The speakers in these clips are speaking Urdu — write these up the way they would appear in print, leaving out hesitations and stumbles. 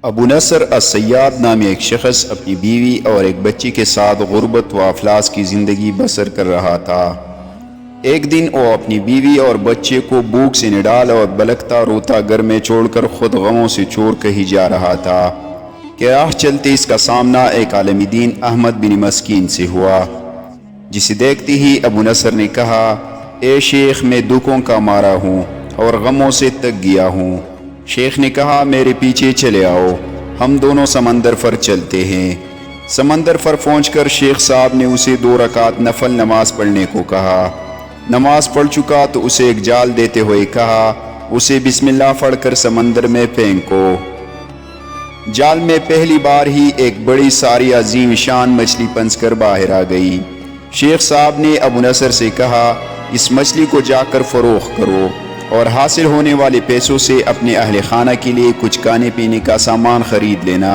ابو نصر الصیاد نامی ایک شخص اپنی بیوی اور ایک بچی کے ساتھ غربت و افلاس کی زندگی بسر کر رہا تھا۔ ایک دن وہ اپنی بیوی اور بچے کو بھوک سے نڈال اور بلکتا روتا گھر میں چھوڑ کر خود غموں سے چور کہیں جا رہا تھا کہ راہ چلتے اس کا سامنا ایک عالم دین احمد بن مسکین سے ہوا، جسے دیکھتے ہی ابو نصر نے کہا، اے شیخ، میں دکھوں کا مارا ہوں اور غموں سے تک گیا ہوں۔ شیخ نے کہا، میرے پیچھے چلے آؤ، ہم دونوں سمندر پر چلتے ہیں۔ سمندر پر پہنچ کر شیخ صاحب نے اسے 2 رکعت نفل نماز پڑھنے کو کہا۔ نماز پڑھ چکا تو اسے ایک جال دیتے ہوئے کہا، اسے بسم اللہ پڑھ کر سمندر میں پھینکو۔ جال میں پہلی بار ہی ایک بڑی ساری عظیم شان مچھلی پنس کر باہر آ گئی۔ شیخ صاحب نے ابو نصر سے کہا، اس مچھلی کو جا کر فروخت کرو اور حاصل ہونے والے پیسوں سے اپنے اہل خانہ کے لیے کچھ کھانے پینے کا سامان خرید لینا۔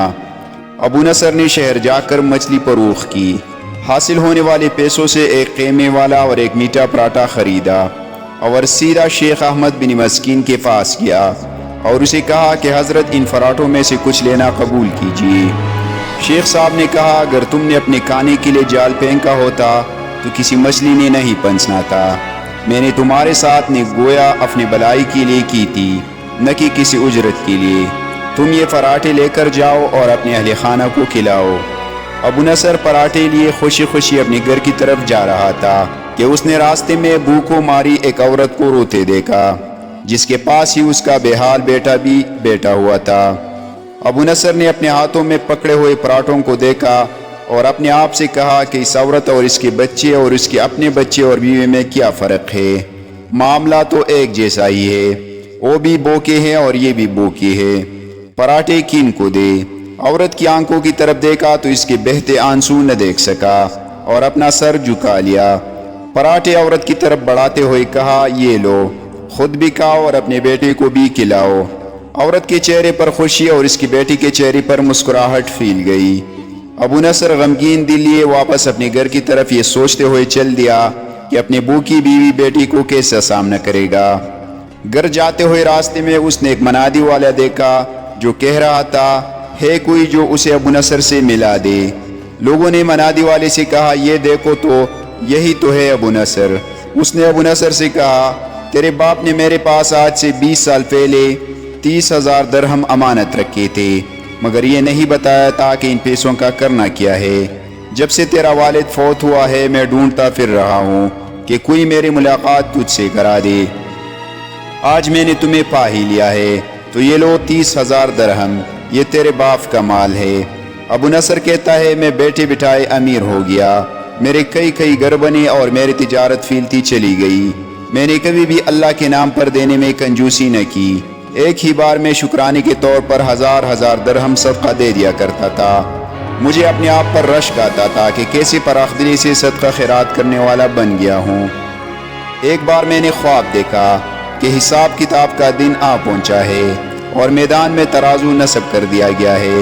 ابو نصر نے شہر جا کر مچھلی فروخت کی۔ حاصل ہونے والے پیسوں سے ایک قیمے والا اور ایک میٹھا پراٹھا خریدا اور سیدھا شیخ احمد بن مسکین کے پاس گیا اور اسے کہا کہ حضرت ان پراٹھوں میں سے کچھ لینا قبول کیجیے۔ شیخ صاحب نے کہا، اگر تم نے اپنے کھانے کے لیے جال پھینکا ہوتا تو کسی مچھلی نے نہیں پنسنا تھا۔ میں نے تمہارے ساتھ نے گویا اپنی بلائی کے لیے کی تھی، نہ کہ کسی اجرت کے لیے۔ تم یہ پراٹھے لے کر جاؤ اور اپنے اہل خانہ کو کھلاؤ۔ ابو نصر پراٹھے لیے خوشی خوشی اپنے گھر کی طرف جا رہا تھا کہ اس نے راستے میں بھوکوں ماری ایک عورت کو روتے دیکھا، جس کے پاس ہی اس کا بے حال بیٹا بھی بیٹھا ہوا تھا۔ ابو نصر نے اپنے ہاتھوں میں پکڑے ہوئے پراٹھوں کو دیکھا اور اپنے آپ سے کہا کہ اس عورت اور اس کے بچے اور اس کے اپنے بچے اور بیوی میں کیا فرق ہے؟ معاملہ تو ایک جیسا ہی ہے، وہ بھی بوکے ہیں اور یہ بھی بوکے ہے۔ پراٹھے کن کو دے؟ عورت کی آنکھوں کی طرف دیکھا تو اس کے بہتے آنسو نہ دیکھ سکا اور اپنا سر جھکا لیا۔ پراٹھے عورت کی طرف بڑھاتے ہوئے کہا، یہ لو، خود بھی کھاؤ اور اپنے بیٹے کو بھی کھلاؤ۔ عورت کے چہرے پر خوشی اور اس کی بیٹی کے چہرے پر مسکراہٹ پھیل گئی۔ ابو نصر غمگین دل لیے واپس اپنے گھر کی طرف یہ سوچتے ہوئے چل دیا کہ اپنے بھوکی بیوی بیٹی کو کیسا سامنا کرے گا۔ گھر جاتے ہوئے راستے میں اس نے ایک منادی والا دیکھا جو کہہ رہا تھا، ہے کوئی جو اسے ابو نصر سے ملا دے؟ لوگوں نے منادی والے سے کہا، یہ دیکھو تو یہی تو ہے ابو نصر۔ اس نے ابو نصر سے کہا، تیرے باپ نے میرے پاس آج سے 20 سال پہلے 30,000 درہم امانت رکھے تھے، مگر یہ نہیں بتایا تھا کہ ان پیسوں کا کرنا کیا ہے۔ جب سے تیرا والد فوت ہوا ہے میں ڈھونڈتا پھر رہا ہوں کہ کوئی میری ملاقات تجھ سے کرا دے۔ آج میں نے تمہیں پا ہی لیا ہے، تو یہ لو 30,000 درہم، یہ تیرے باپ کا مال ہے۔ ابو نصر کہتا ہے، میں بیٹھے بٹھائے امیر ہو گیا، میرے کئی گھر بنے اور میری تجارت پھیلتی چلی گئی۔ میں نے کبھی بھی اللہ کے نام پر دینے میں کنجوسی نہ کی، ایک ہی بار میں شکرانے کے طور پر 1000 درہم صدقہ دے دیا کرتا تھا۔ مجھے اپنے آپ پر رشک آتا تھا کہ کیسے فراخ دلی سے صدقہ خیرات کرنے والا بن گیا ہوں۔ ایک بار میں نے خواب دیکھا کہ حساب کتاب کا دن آ پہنچا ہے اور میدان میں ترازو نصب کر دیا گیا ہے۔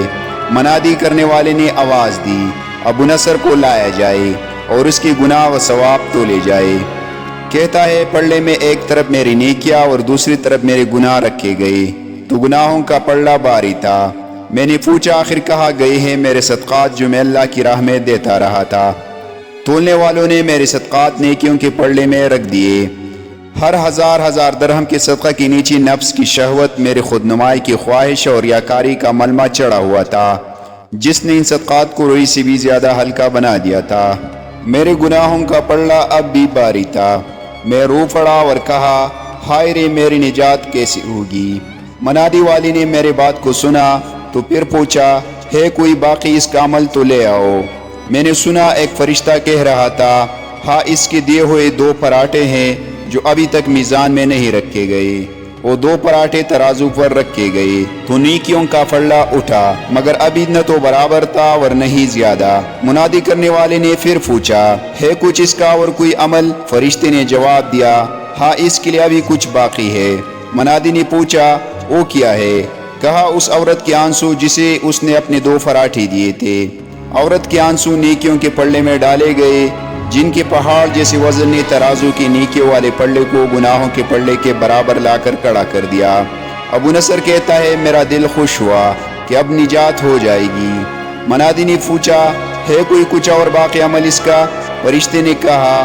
منادی کرنے والے نے آواز دی، ابو نصر کو لایا جائے اور اس کے گناہ و ثواب تولے جائے۔ کہتا ہے، پلڑے میں ایک طرف میری نیکیاں اور دوسری طرف میرے گناہ رکھے گئے تو گناہوں کا پلڑا بھاری تھا۔ میں نے پوچھا، آخر کہاں گئے ہیں میرے صدقات جو میں اللہ کی راہ میں دیتا رہا تھا؟ تولنے والوں نے میرے صدقات نیکیوں کے پلڑے میں رکھ دیے۔ ہر 1000 درہم کے صدقہ کے نیچے نفس کی شہوت، میرے خود نمائی کی خواہش اور ریاکاری کا ملمہ چڑھا ہوا تھا، جس نے ان صدقات کو روئی سے بھی زیادہ ہلکا بنا دیا تھا۔ میرے گناہوں کا پلڑا اب بھی بھاری تھا۔ میں رو پڑا اور کہا، ہائے رے، میری نجات کیسے ہوگی؟ منادی والی نے میرے بات کو سنا تو پھر پوچھا، ہے کوئی باقی اس کا عمل تو لے آؤ۔ میں نے سنا ایک فرشتہ کہہ رہا تھا، ہاں، اس کے دیے ہوئے 2 پراٹھے ہیں جو ابھی تک میزان میں نہیں رکھے گئے۔ وہ 2 پراٹھے ترازو پر رکھے گئے تو نیکیوں کا پلڑا اٹھا، مگر ابھی نہ تو برابر تھا اور نہ ہی زیادہ۔ منادی کرنے والے نے پھر پوچھا، ہے کچھ اس کا اور کوئی عمل؟ فرشتے نے جواب دیا، ہاں، اس کے لیے ابھی کچھ باقی ہے۔ منادی نے پوچھا، وہ کیا ہے؟ کہا، اس عورت کے آنسو جسے اس نے اپنے 2 پراٹھے دیے تھے۔ عورت کے آنسو نیکیوں کے پلڑے میں ڈالے گئے، جن کے پہاڑ جیسے وزن نے ترازو کے نیکیوں والے پلڑے کو گناہوں کے پلڑے کے برابر لا کر کھڑا کر دیا۔ ابو نصر کہتا ہے، میرا دل خوش ہوا کہ اب نجات ہو جائے گی۔ منادی نے پوچھا ہے کوئی کچھ اور باقی عمل اس کا؟ فرشتے نے کہا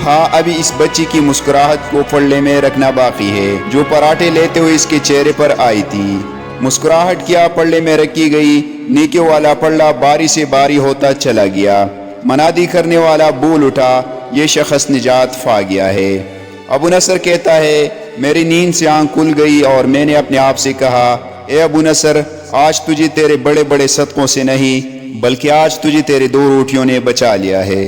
ہاں، ابھی اس بچی کی مسکراہٹ کو پلڑے میں رکھنا باقی ہے جو پراٹھے لیتے ہوئے اس کے چہرے پر آئی تھی۔ مسکراہٹ کیا پلڑے میں رکھی گئی، نیکیوں والا پلڑا باری سے باری ہوتا چلا گیا۔ منادی کرنے والا بول اٹھا یہ شخص نجات پا گیا ہے۔ ابو نصر کہتا ہے میری نیند سے آنکھ کھل گئی اور میں نے اپنے آپ سے کہا اے ابو نصر، آج تجھے تیرے بڑے بڑے صدقوں سے نہیں بلکہ آج تجھے تیرے 2 روٹیوں نے بچا لیا ہے۔